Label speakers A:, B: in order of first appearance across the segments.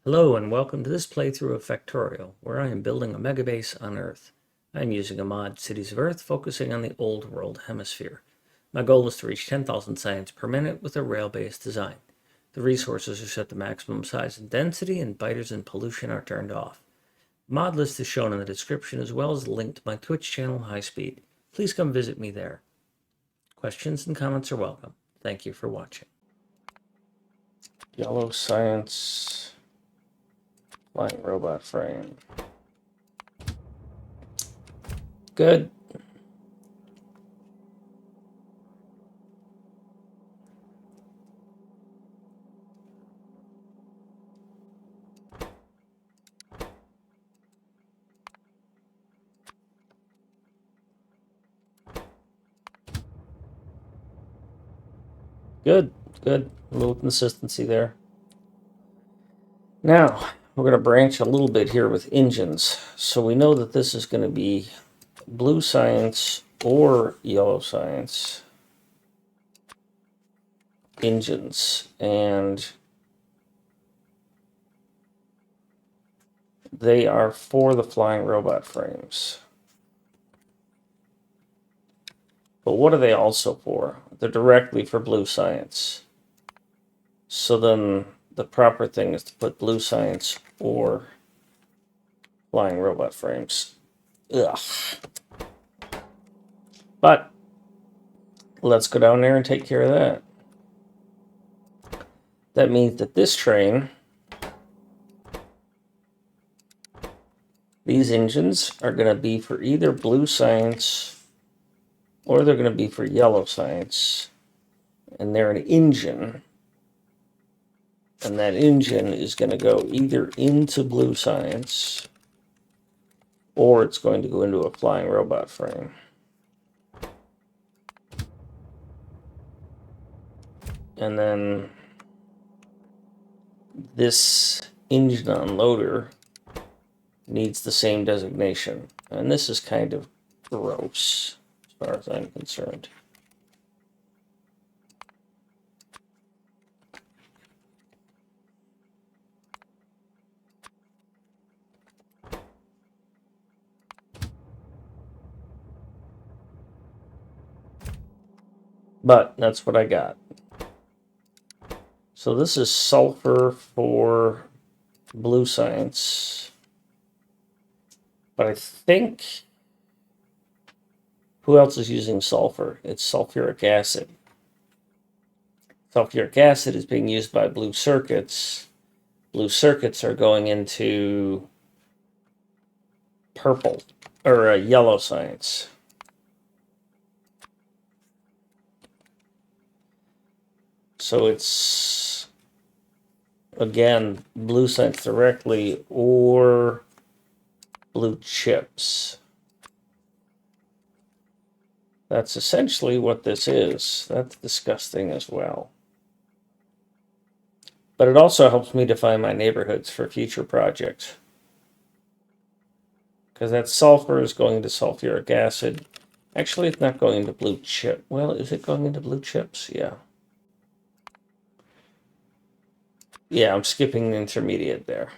A: Hello and welcome to this playthrough of Factorio, where I am building a megabase on Earth. I am using a mod, Cities of Earth, focusing on the Old World Hemisphere. My goal is to reach 10,000 science per minute with a rail-based design. The resources are set to maximum size and density, and biters and pollution are turned off. The mod list is shown in the description, as well as a link to my Twitch channel, High Speed. Please come visit me there. Questions and comments are welcome. Thank you for watching.
B: Yellow science flying robot frame. Good. Good. A little consistency there. Now, we're going to branch a little bit here with engines. So we know that this is going to be blue science or yellow science engines. And they are for the flying robot frames. But what are they also for? They're directly for blue science. So then the proper thing is to put blue science or flying robot frames. Ugh. But let's go down there and take care of that. That means that this train, these engines are going to be for either blue science or they're going to be for yellow science. And they're an engine. And that engine is going to go either into blue science or it's going to go into a flying robot frame. And then this engine unloader needs the same designation. And this is kind of gross as far as I'm concerned. But that's what I got. So this is sulfur for blue science. But I think, who else is using sulfur? It's sulfuric acid. Sulfuric acid is being used by blue circuits. Blue circuits are going into purple, or yellow science. So it's, again, blue science directly or blue chips. That's essentially what this is. That's disgusting as well. But it also helps me define my neighborhoods for future projects. Because that sulfur is going to sulfuric acid. Actually, it's not going into blue chip. Well, is it going into blue chips? Yeah. Yeah, I'm skipping the intermediate there.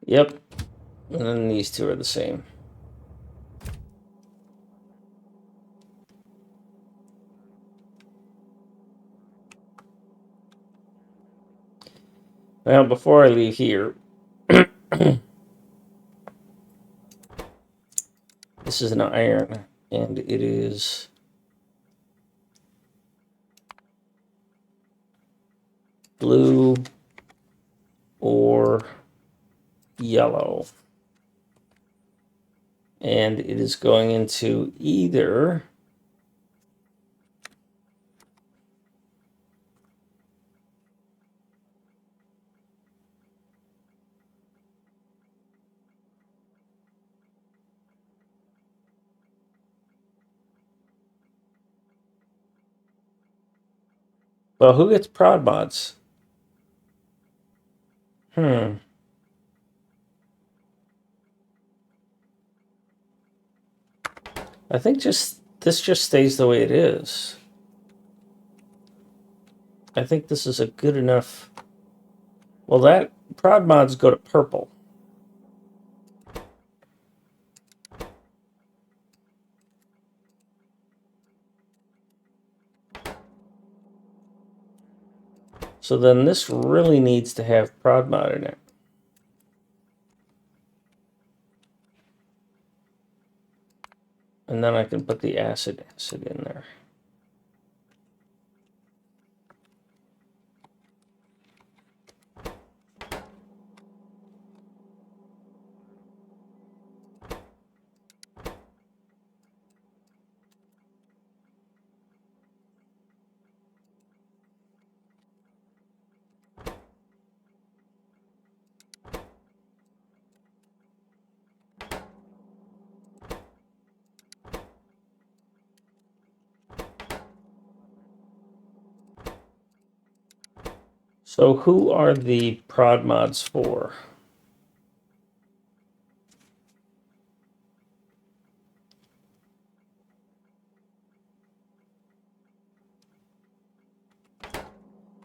B: Yep. And then these two are the same. Now, before I leave here, this is an iron, and it is blue or yellow. And it is going into either Well, who gets prod mods? I think this just stays the way it is. I think this is a good enough. Well, that prod mods go to purple. So then this really needs to have prod mod in it. And then I can put the acid in there. So who are the prod mods for?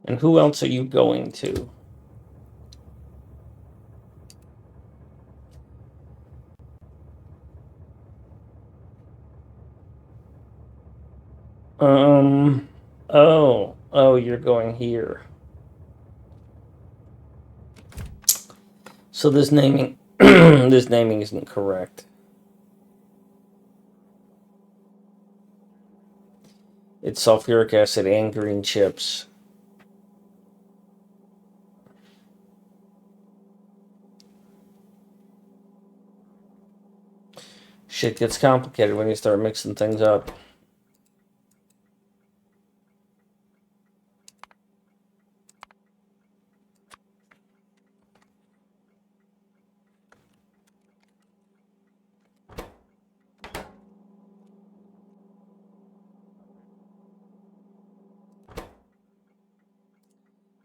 B: And who else are you going to? Oh, you're going here. So this naming, this naming isn't correct. It's sulfuric acid and green chips. Shit gets complicated when you start mixing things up.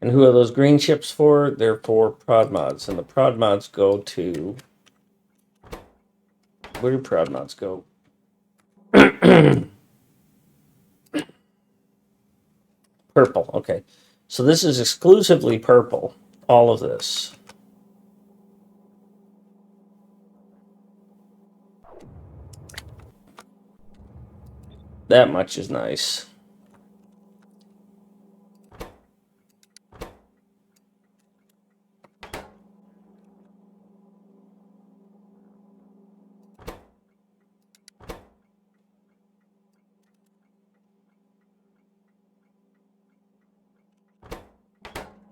B: And who are those green chips for? They're for prod mods. And the prod mods go to... Where do prod mods go? Purple, okay. So this is exclusively purple, all of this. That much is nice.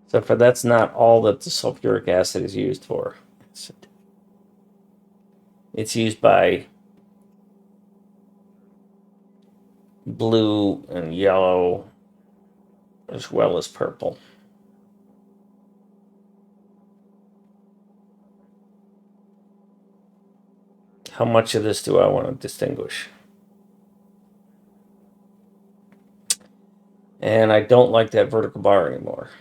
B: Except for that's not all that the sulfuric acid is used for. It's used by blue and yellow as well as purple. How much of this do I want to distinguish? And I don't like that vertical bar anymore.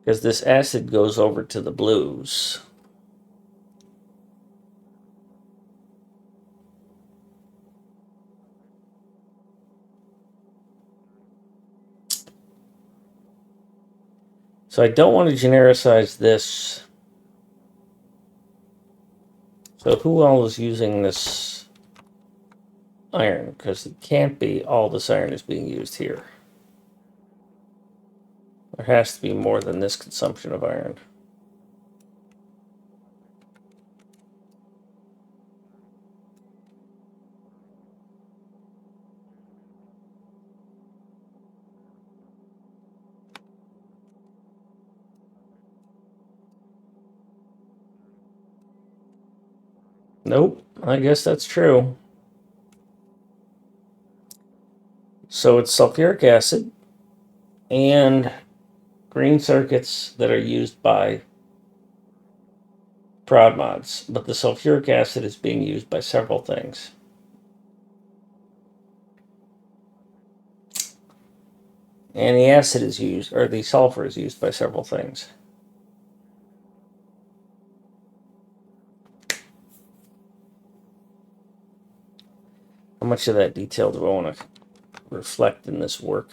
B: Because this acid goes over to the blues. So I don't want to genericize this. So who all is using this iron? Because it can't be all this iron is being used here. There has to be more than this consumption of iron. Nope, I guess that's true. So it's sulfuric acid and green circuits that are used by prod mods, but the sulfuric acid is being used by several things. And the acid is used, or the sulfur is used by several things. How much of that detail do I want to reflect in this work?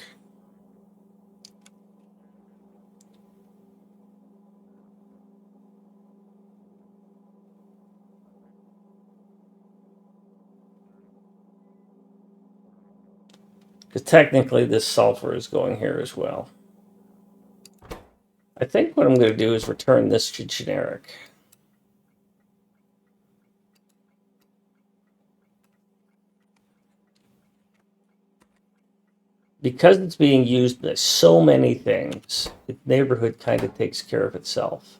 B: Because technically this sulfur is going here as well. I think what I'm going to do is return this to generic. Because it's being used by so many things, the neighborhood kind of takes care of itself.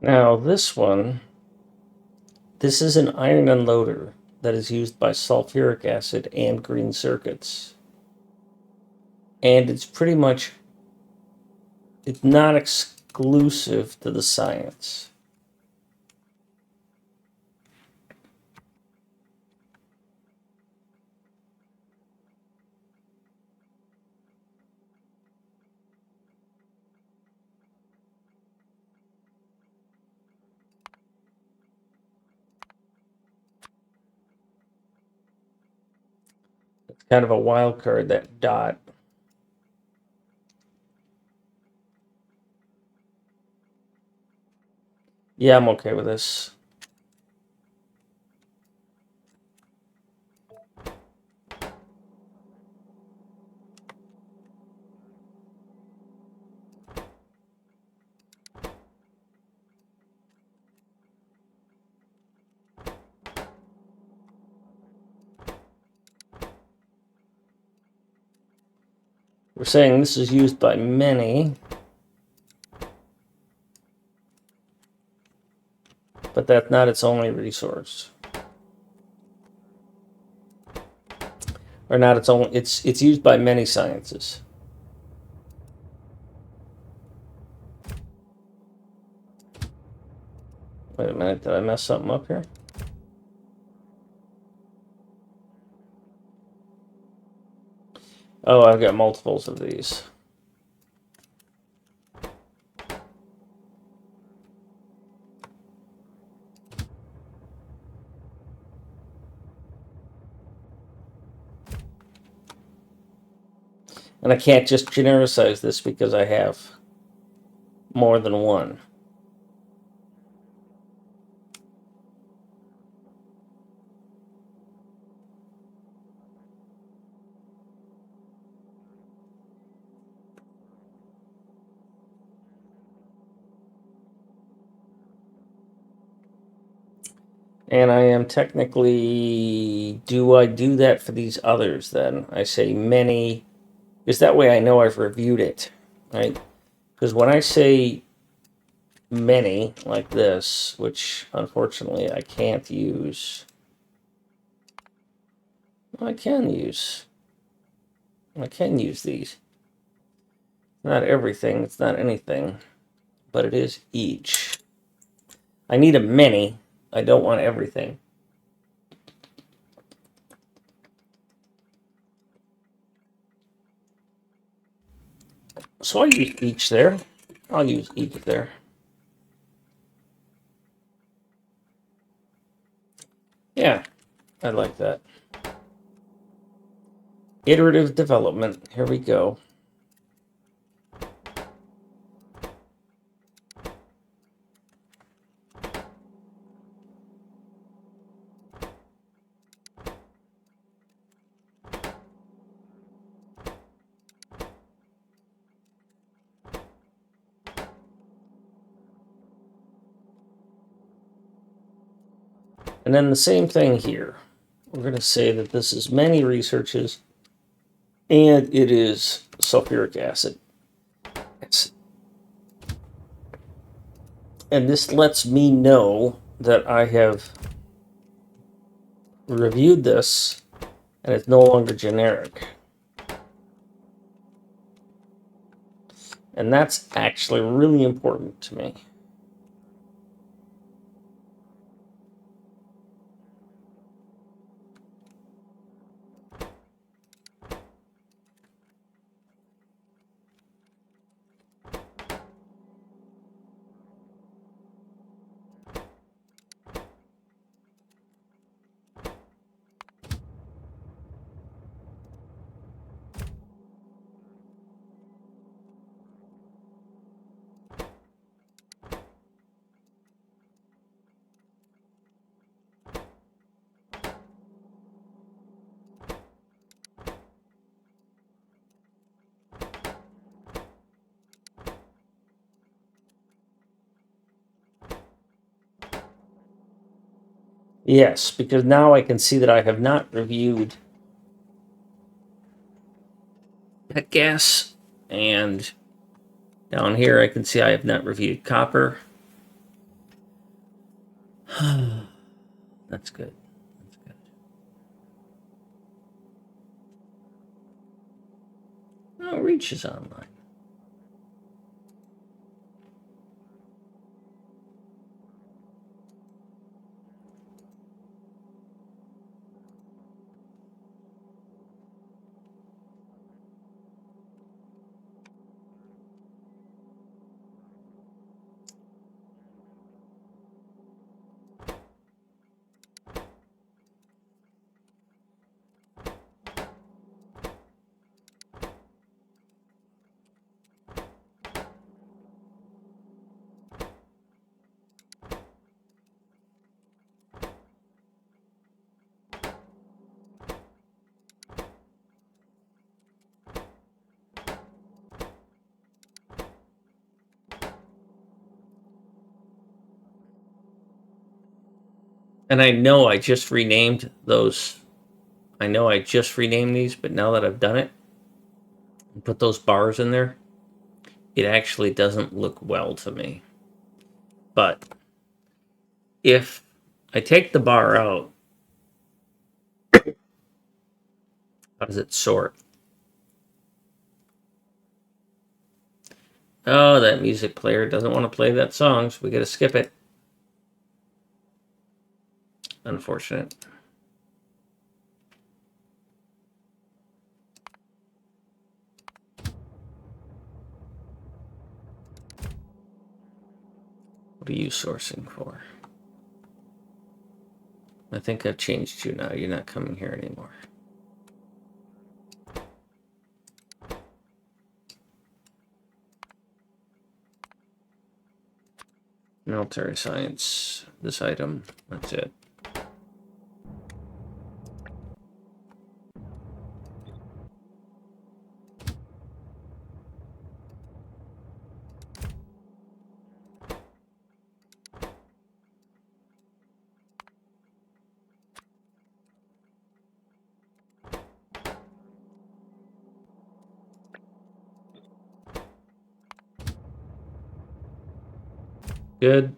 B: Now this one, this is an iron unloader that is used by sulfuric acid and green circuits. And it's pretty much, it's not exclusive to the science. It's kind of a wild card, that dot. Yeah, I'm okay with this. We're saying this is used by many, but that's not its only resource. Or not its only, it's used by many sciences. Wait a minute, did I mess something up here? Oh, I've got multiples of these. And I can't just genericize this because I have more than one. And I am technically, do I do that for these others then? I say many, because that way I know I've reviewed it, right? Because when I say many, like this, which unfortunately I can't use, I can use these. Not everything, it's not anything, but it is each. I need a many, I don't want everything. So I use each there. I'll use each there. Yeah, I like that. Iterative development. Here we go. And then the same thing here. We're going to say that this is many researches, and it is sulfuric acid. And this lets me know that I have reviewed this, and it's no longer generic. And that's actually really important to me. Yes, because now I can see that I have not reviewed pet gas, and down here I can see I have not reviewed copper. That's good. That's good. Oh, Reach is online. And I know I just renamed those. I know I just renamed these, but now that I've done it and put those bars in there, it actually doesn't look well to me. But if I take the bar out, how does it sort? Oh, that music player doesn't want to play that song, so we gotta skip it. Unfortunate. What are you sourcing for? I think I've changed you now. You're not coming here anymore. Military science. This item. That's it. Good.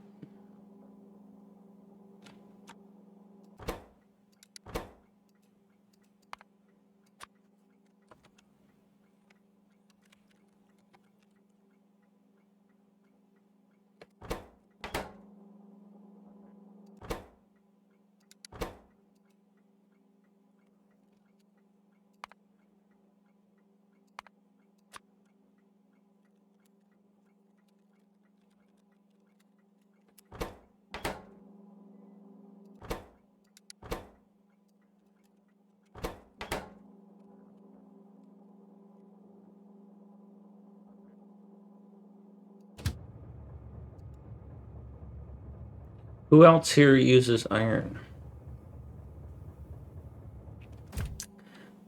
B: Who else here uses iron?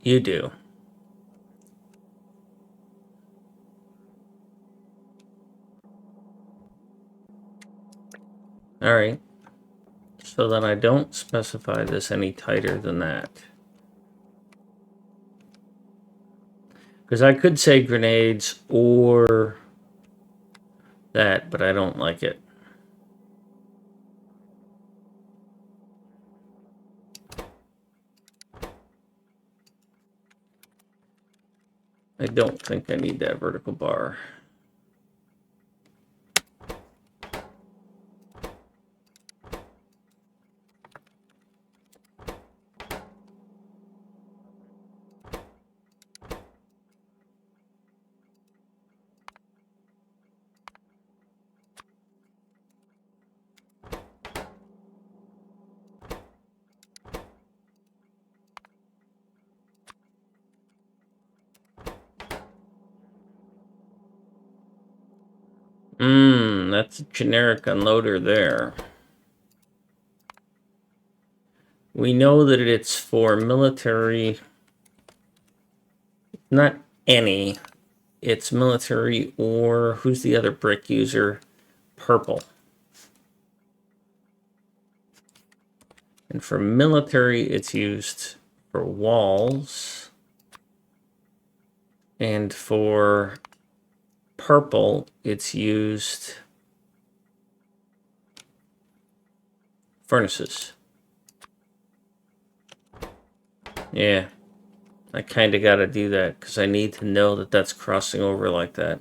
B: You do. All right.
A: So then I don't specify this any tighter than that. Because I could say grenades or that, but I don't like it. I don't think I need that vertical bar. That's a generic unloader there. We know that it's for military, not any. It's military or who's the other brick user? Purple. And for military, it's used for walls. And for purple, it's used furnaces. Yeah, I kind of got to do that because I need to know that that's crossing over like that.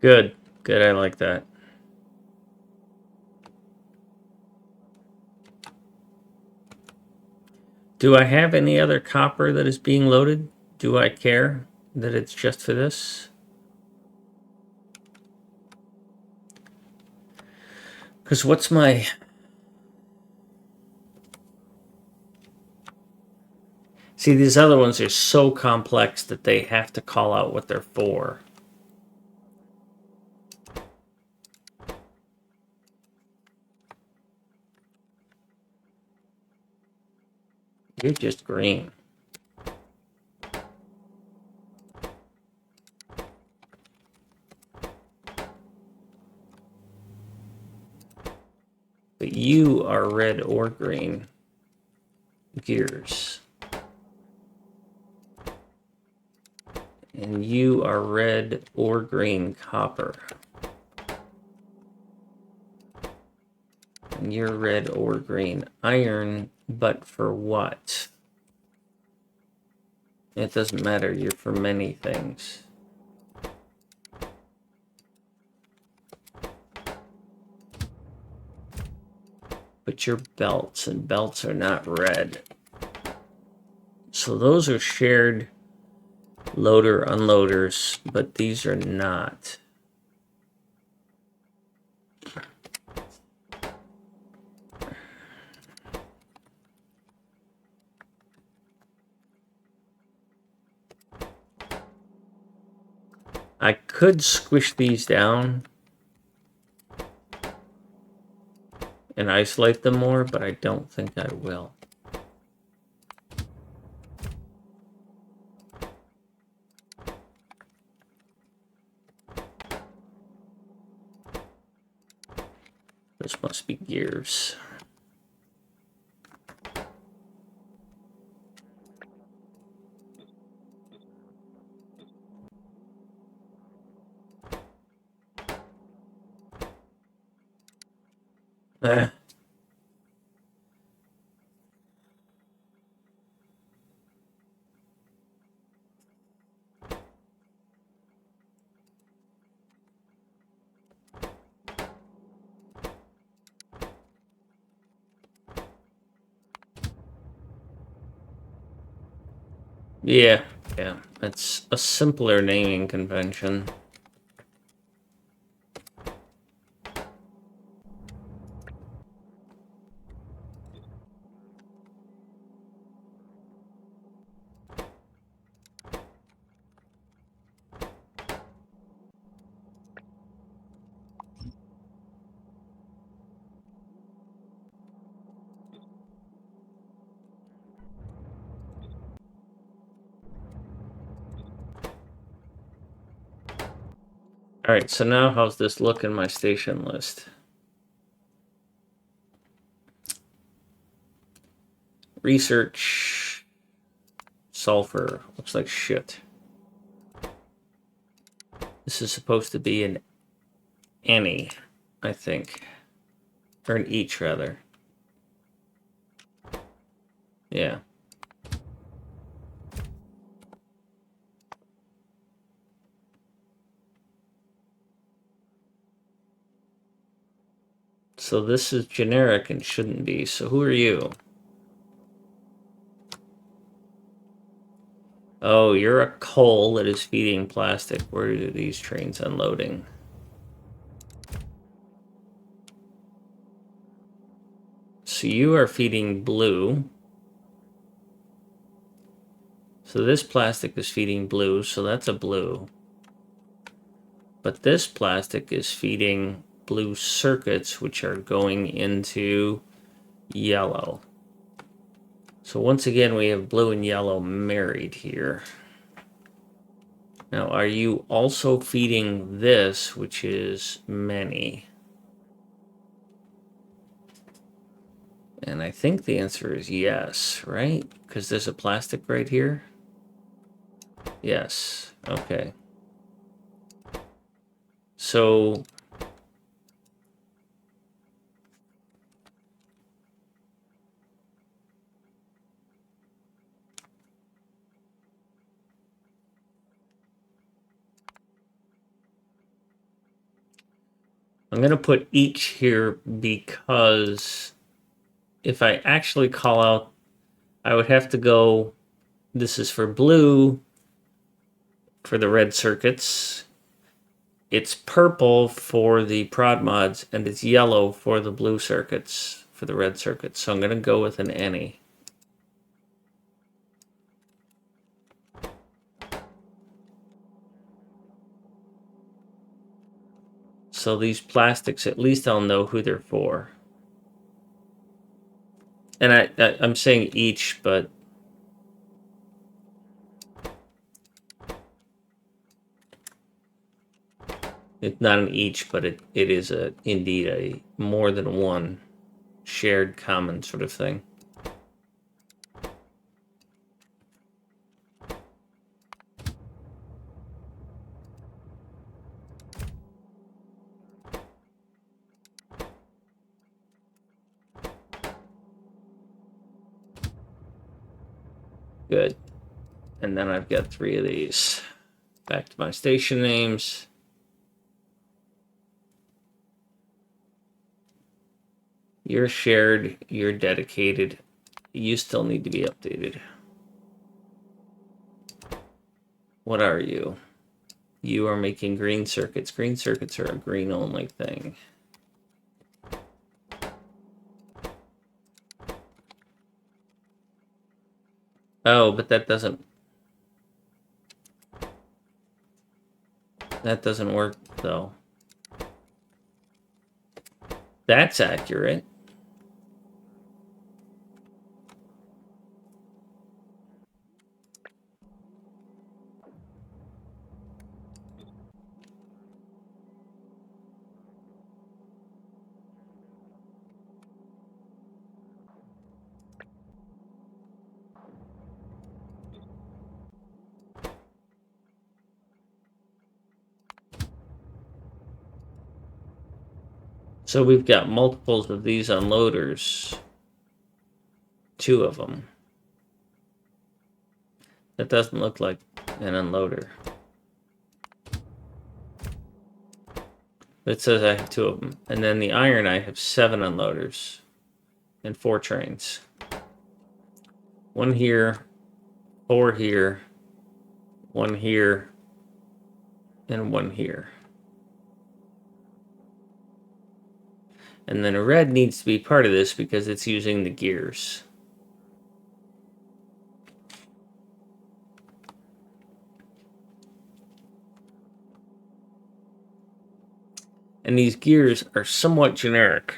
A: Good, good, I like that. Do I have any other copper that is being loaded? Do I care that it's just for this? Because what's my... See, these other ones are so complex that they have to call out what they're for. You're just green. But you are red or green. Gears. And you are red or green copper. And you're red or green iron, but for what? It doesn't matter, you're for many things. But your belts, and belts are not red. So those are shared loader unloaders, but these are not. I could squish these down and isolate them more, but I don't think I will. This must be gears. Eh. Yeah, it's a simpler naming convention. All right, so now how's this look in my station list? Research, sulfur, looks like shit. This is supposed to be an any, I think. Or an each, rather. Yeah. So this is generic and shouldn't be. So who are you? Oh, you're a coal that is feeding plastic. Where are these trains unloading? So you are feeding blue. So this plastic is feeding blue, so that's a blue. But this plastic is feeding blue circuits, which are going into yellow. So once again, we have blue and yellow married here. Now, are you also feeding this, which is many? And I think the answer is yes, right? Because there's a plastic right here. Yes, okay. So I'm going to put each here because if I actually call out, I would have to go, this is for blue for the red circuits. It's purple for the prod mods, and it's yellow for the blue circuits, for the red circuits. So I'm going to go with an any. So these plastics, at least I'll know who they're for. And I'm saying each, but it's not an each, but it is indeed a more than one shared common sort of thing. Good. And then I've got 3 of these. Back to my station names. You're shared, you're dedicated. You still need to be updated. What are you? You are making green circuits. Green circuits are a green only thing. Oh, but that doesn't work though. That's accurate. So we've got multiples of these unloaders. 2 of them. That doesn't look like an unloader. It says I have 2 of them. And then the iron, I have 7 unloaders and 4 trains. 1 here, 4 here, 1 here, and 1 here. And then a red needs to be part of this because it's using the gears. And these gears are somewhat generic.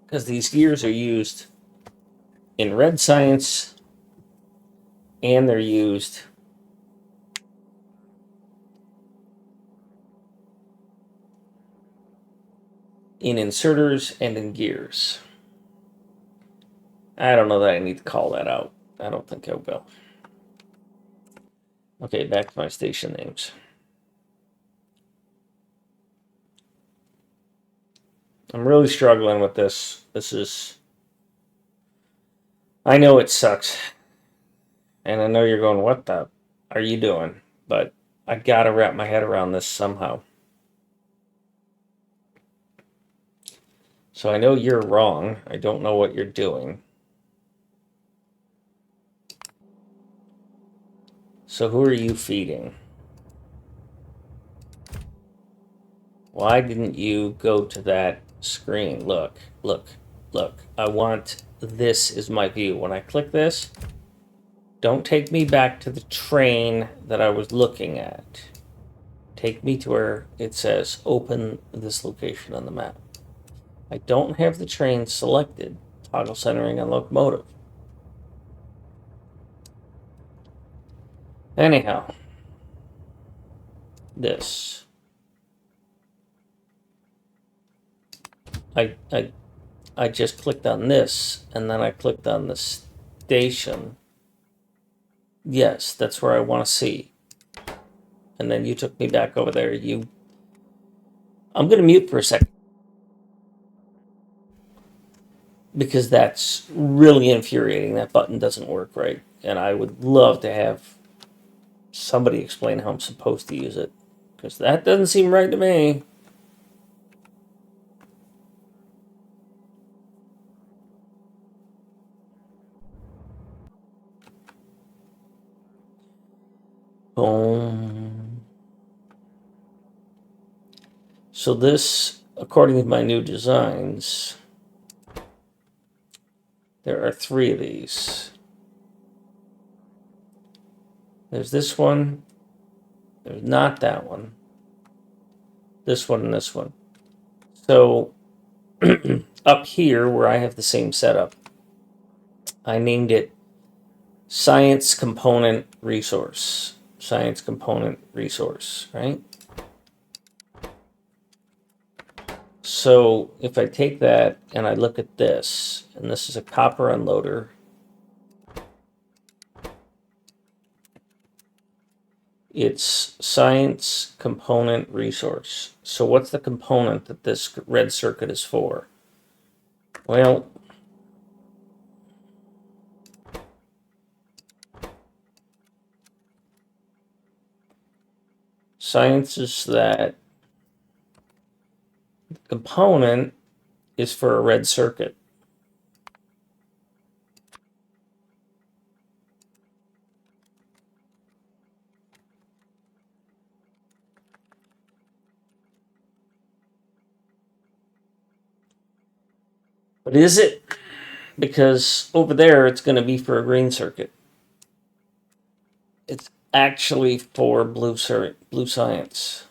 A: Because these gears are used in red science
B: and they're used in inserters and in gears. I don't know that I need to call that out. I don't think I will. Okay, back to my station names. I'm really struggling with this. I know it sucks. And I know you're going, what the are you doing? But I gotta wrap my head around this somehow. So I know you're wrong. I don't know what you're doing. So who are you feeding? Why didn't you go to that screen? Look, look, look. I want this is my view. When I click this, don't take me back to the train that I was looking at. Take me to where it says open this location on the map. I don't have the train selected. Toggle centering on locomotive. Anyhow, this. I just clicked on this, and then I clicked on the station. Yes, that's where I want to see. And then you took me back over there. I'm going to mute for a second because that's really infuriating. That button doesn't work right. And I would love to have somebody explain how I'm supposed to use it because that doesn't seem right to me. Boom. So this, according to my new designs, there are 3 of these. There's this one. There's not that one. This one and this one. So up here where I have the same setup, I named it Science Component Resource. Science Component Resource, right? So if I take that and I look at this, and this is a copper unloader. It's Science Component Resource. So what's the component that this red circuit is for? Well, science is that the component is for a red circuit. But is it? Because over there it's going to be for a green circuit. It's actually for blue science.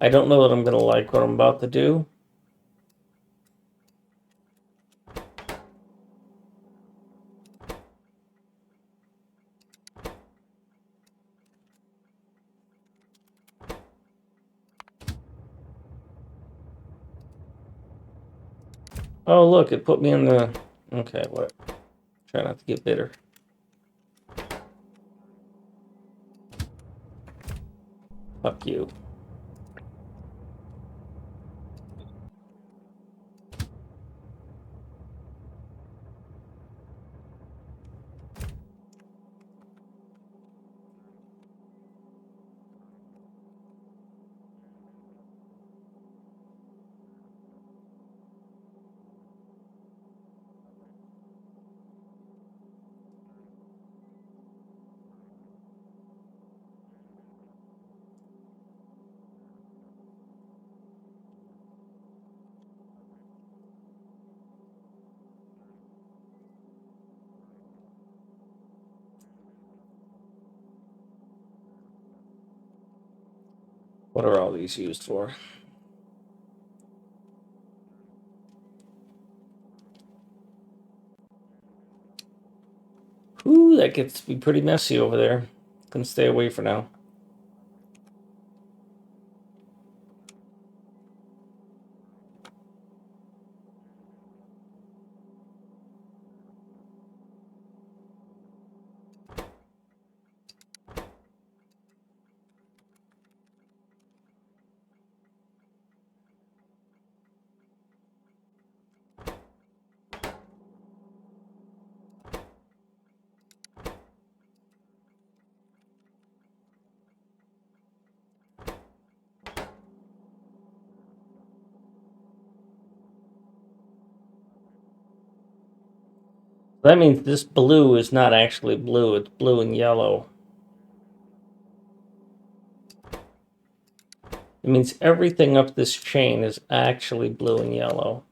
B: I don't know that I'm going to like what I'm about to do. Oh, look, it put me in the... Okay, what? Try not to get bitter. Fuck you. What are all these used for? Ooh, that gets to be pretty messy over there. Can stay away for now. That means this blue is not actually blue, it's blue and yellow. It means everything up this chain is actually blue and yellow.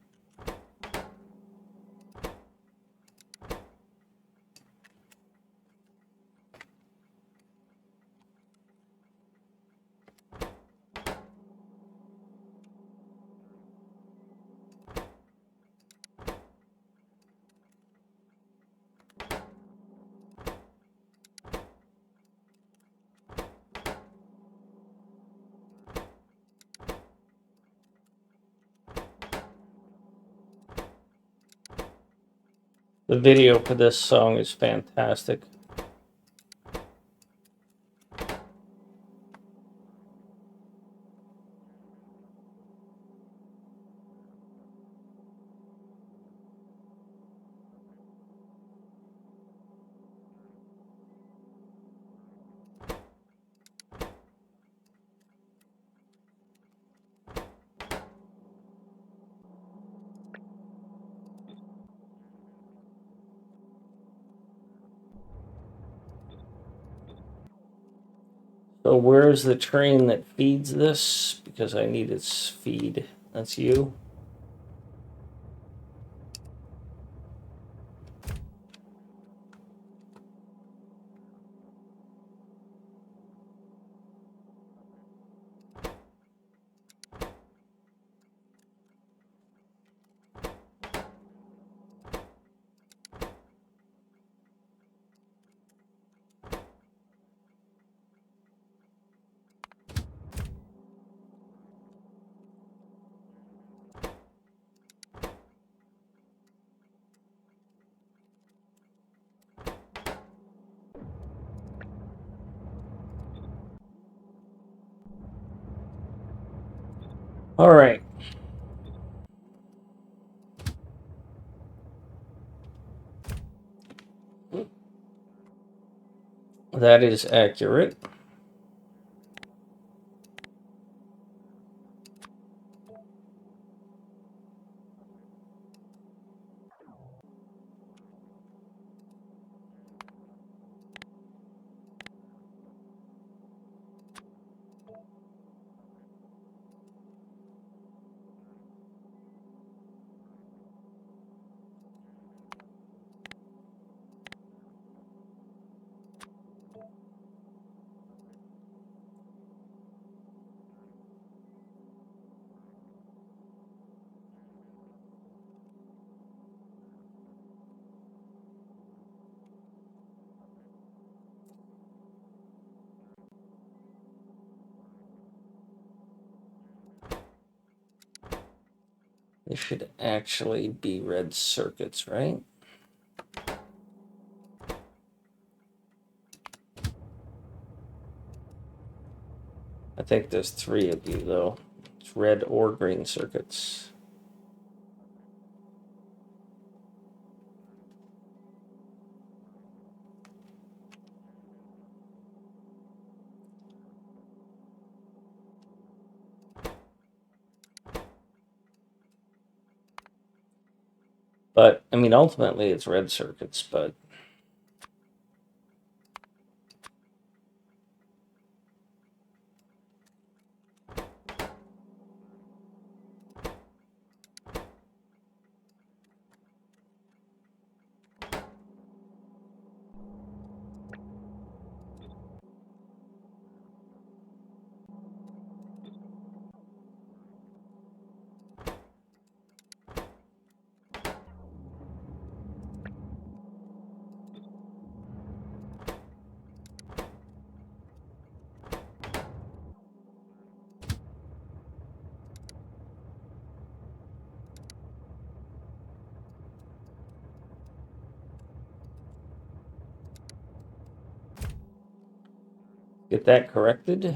B: The video for this song is fantastic. So where's the train that feeds this? Because I need its feed. That's you. All right. That is accurate. They should actually be red circuits, right? I think there's 3 of you, though. It's red or green circuits. But, I mean, ultimately it's red circuits, but get that corrected.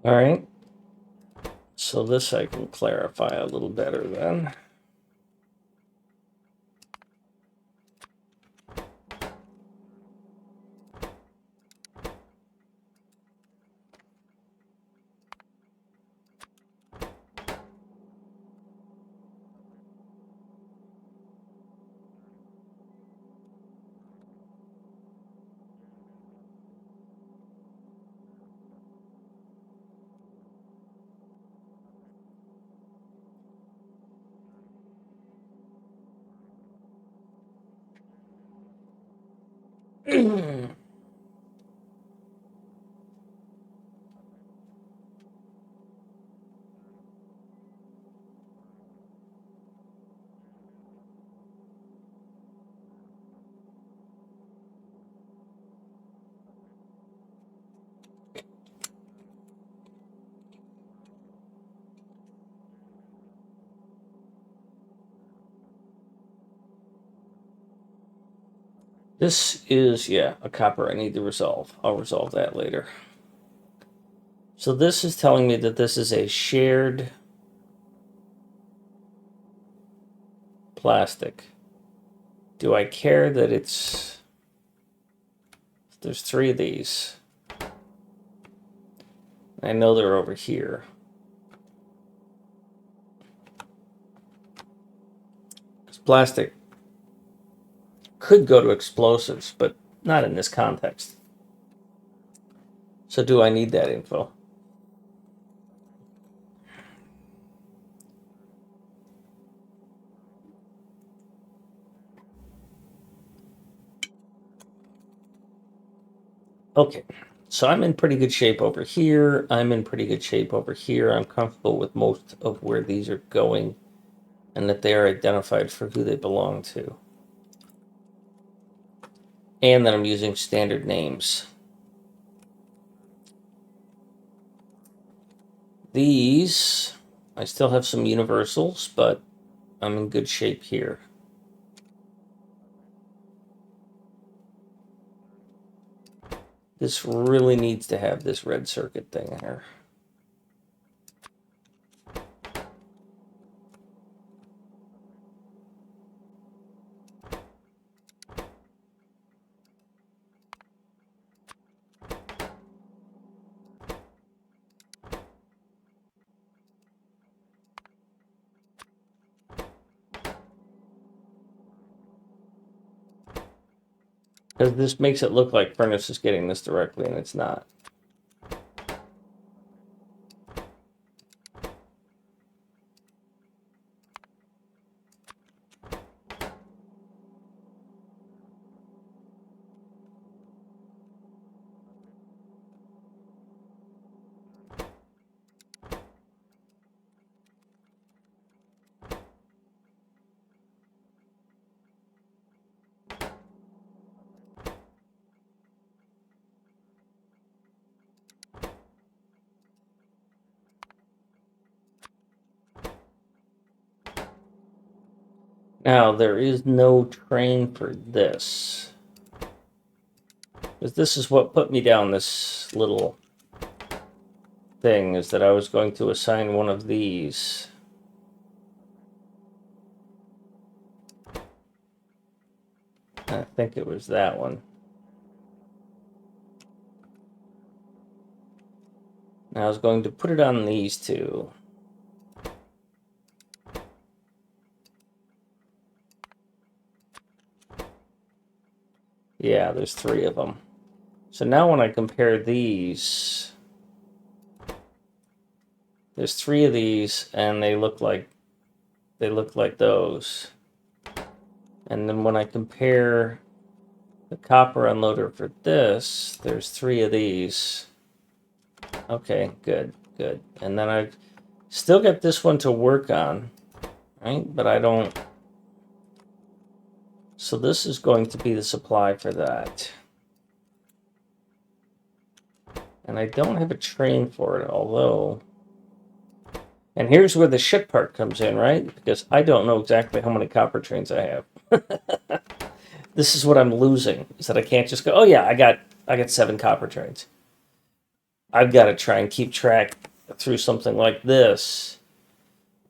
B: All right. So this I can clarify a little better then. This is, yeah, a copper I need to resolve. I'll resolve that later. So this is telling me that this is a shared plastic. Do I care that there's 3 of these? I know they're over here. Because plastic could go to explosives, but not in this context. So do I need that info? Okay, so I'm in pretty good shape over here. I'm in pretty good shape over here. I'm comfortable with most of where these are going and that they are identified for who they belong to. And that I'm using standard names. These, I still have some universals, but I'm in good shape here. This really needs to have this red circuit thing here. Because this makes it look like Furnace is getting this directly, and it's not. Now, there is no train for this. Because this is what put me down this little thing, is that I was going to assign one of these. I think it was that one. And I was going to put it on these 2. Yeah, there's 3 of them. So now when I compare these, there's 3 of these, and they look like those. And then when I compare the copper unloader for this, there's 3 of these. Okay, good, good. And then I've still got this one to work on, right? But I don't. So this is going to be the supply for that. And I don't have a train for it, although. And here's where the ship part comes in, right? Because I don't know exactly how many copper trains I have. This is what I'm losing, is that I can't just go, oh yeah, I got 7 copper trains. I've got to try and keep track through something like this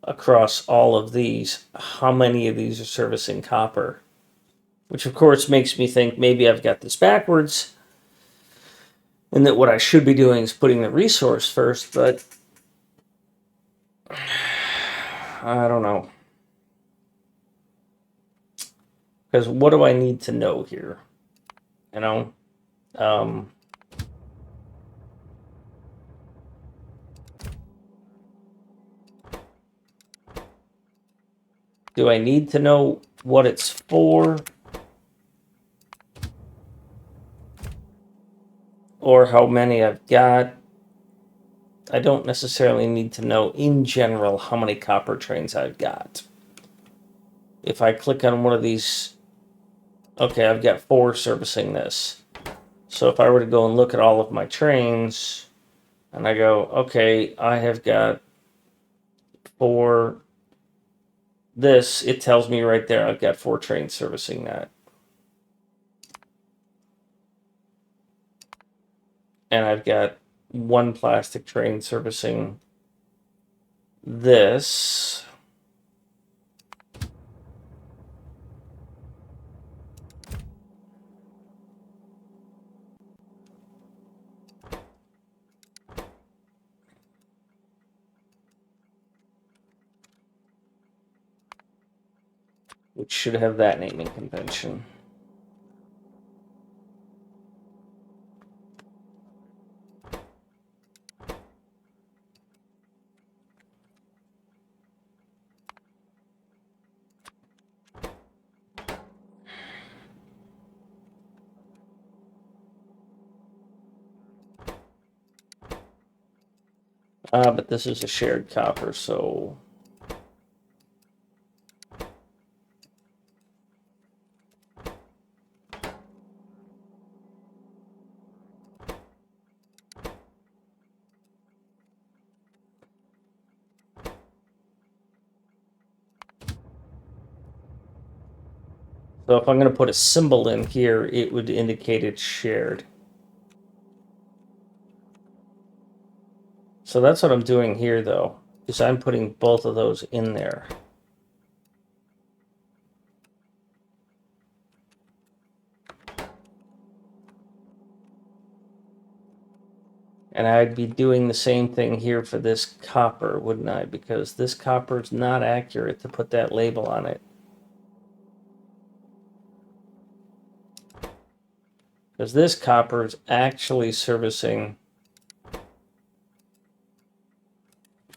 B: across all of these, how many of these are servicing copper. Which of course makes me think maybe I've got this backwards, and that what I should be doing is putting the resource first, but I don't know. Because what do I need to know here? You know? Do I need to know what it's for? Or how many I've got? I don't necessarily need to know in general how many copper trains I've got. If I click on one of these, okay, I've got 4 servicing this. So if I were to go and look at all of my trains, and I go, okay, I have got 4 this, it tells me right there I've got 4 trains servicing that. And I've got 1 plastic train servicing this. Which should have that naming convention. But this is a shared copper, so if I'm going to put a symbol in here, it would indicate it's shared. So that's what I'm doing here, though, is I'm putting both of those in there. And I'd be doing the same thing here for this copper, wouldn't I? Because this copper is not accurate to put that label on it. Because this copper is actually servicing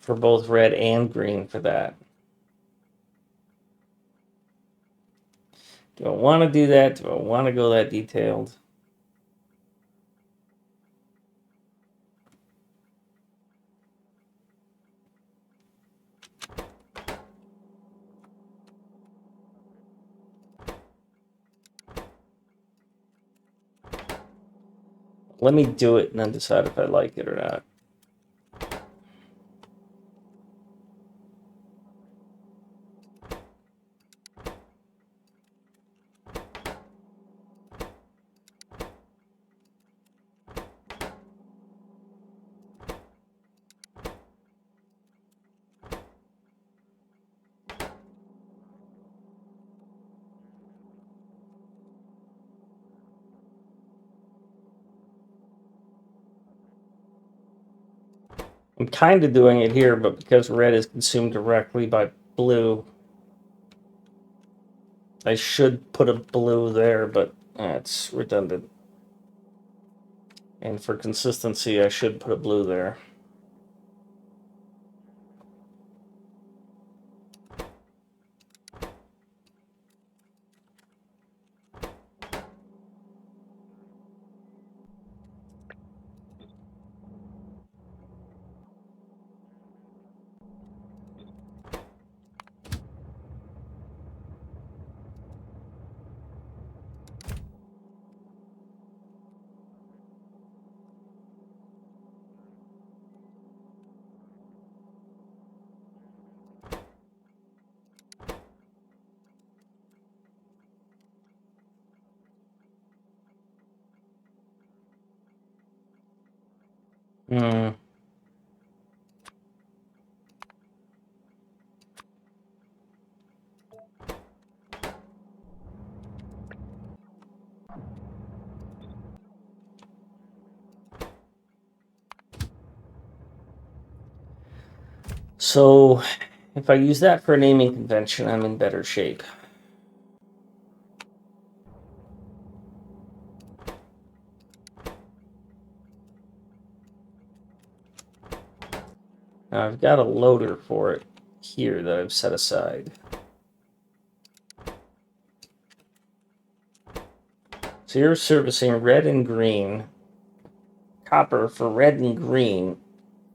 B: for both red and green for that. Do I want to do that? Do I want to go that detailed? Let me do it and then decide if I like it or not. I'm kind of doing it here, but because red is consumed directly by blue, I should put a blue there, but That's redundant. And for consistency, I should put a blue there. Hmm. So, if I use that for a naming convention, I'm in better shape. Now, I've got a loader for it here that I've set aside. So you're servicing red and green, copper for red and green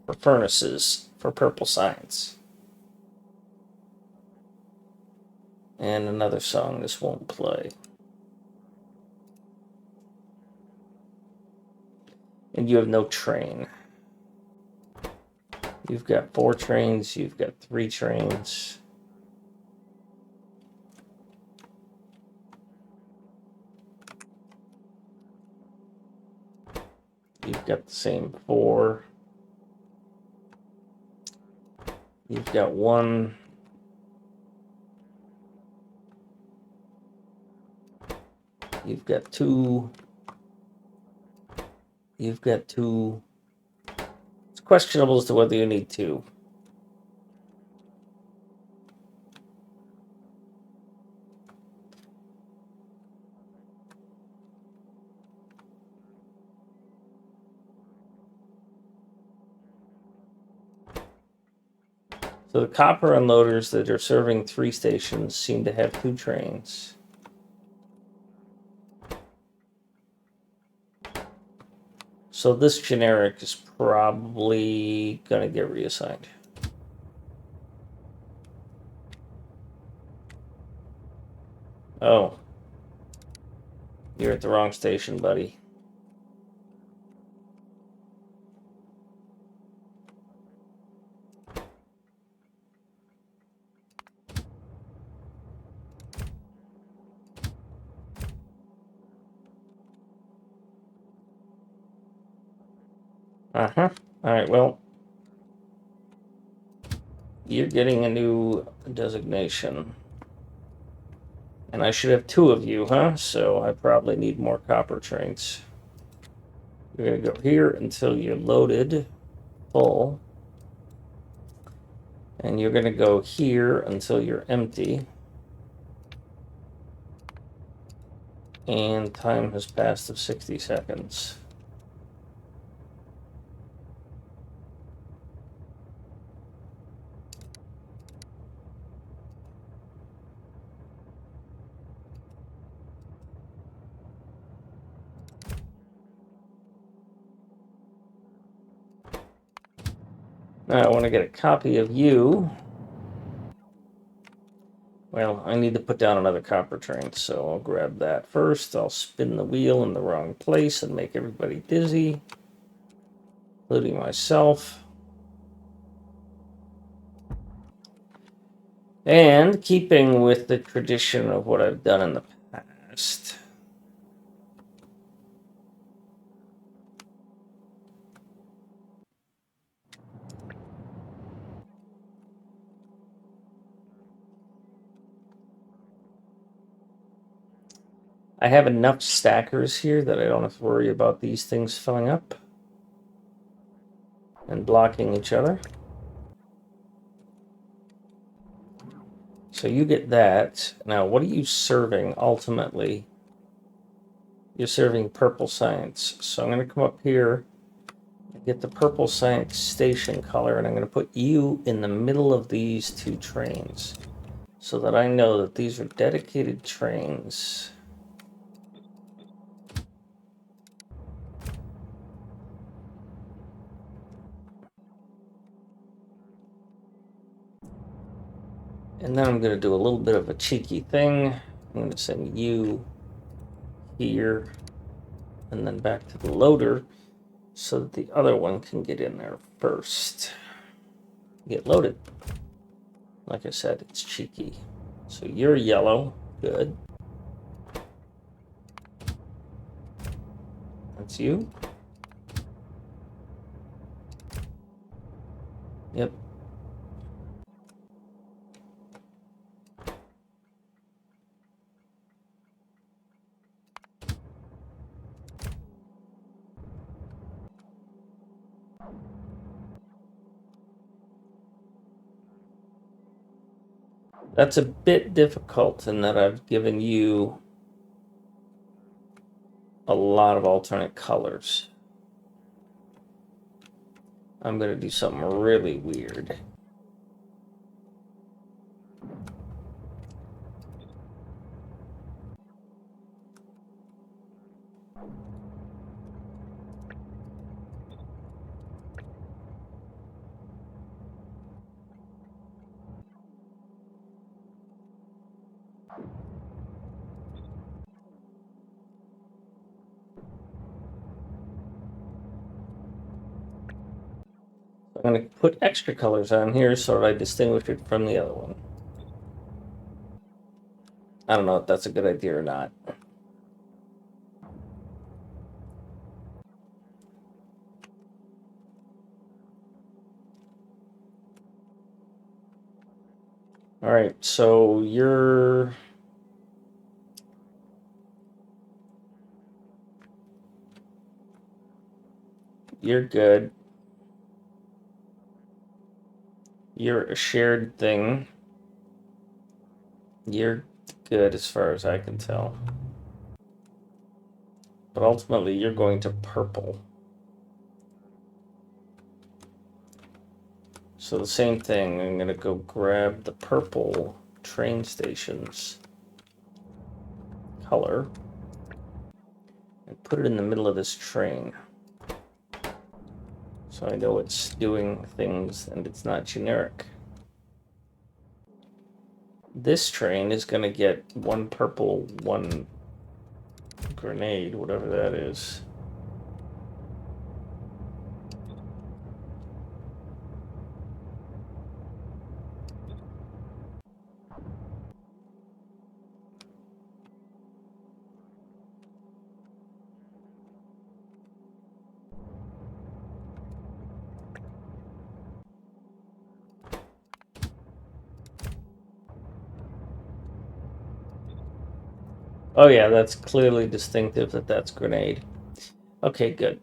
B: for furnaces for purple signs. And another song this won't play. And you have no train. You've got 4 trains, you've got 3 trains. You've got the same 4. You've got 1. You've got 2. You've got 2. It's questionable as to whether you need 2. So the copper unloaders that are serving 3 stations seem to have 2 trains. So this generic is probably going to get reassigned. Oh. You're at the wrong station, buddy. Uh-huh. Alright, well. You're getting a new designation. And I should have 2 of you, huh? So I probably need more copper trains. You're going to go here until you're loaded full. And you're going to go here until you're empty. And time has passed of 60 seconds. Now I want to get a copy of you. Well, I need to put down another copper train, so I'll grab that first. I'll spin the wheel in the wrong place and make everybody dizzy, including myself. And keeping with the tradition of what I've done in the past, I have enough stackers here that I don't have to worry about these things filling up and blocking each other. So you get that. Now, what are you serving ultimately? you're serving purple science. So I'm going to come up here and get the purple science station color, and I'm going to put you in the middle of these two trains so that I know that these are dedicated trains. And then I'm going to do a little bit of a cheeky thing. I'm going to send you here and then back to the loader so that the other one can get in there first. Get loaded. Like I said, it's cheeky. So you're yellow. Good. That's you. Yep. That's a bit difficult in that I've given you a lot of alternate colors. I'm going to do something really weird. I'm going to put extra colors on here so that I distinguish it from the other one. I don't know if that's a good idea or not. All right, so you're good. You're a shared thing. You're good as far as I can tell. But ultimately, you're going to purple. So the same thing, I'm going to go grab the purple train stations color and put it in the middle of this train. So I know it's doing things and it's not generic. This train is going to get one purple, one grenade, whatever that is. Oh yeah, that's clearly distinctive that that's grenade. Okay, good.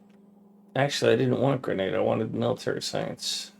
B: Actually, I didn't want grenade. I wanted military science.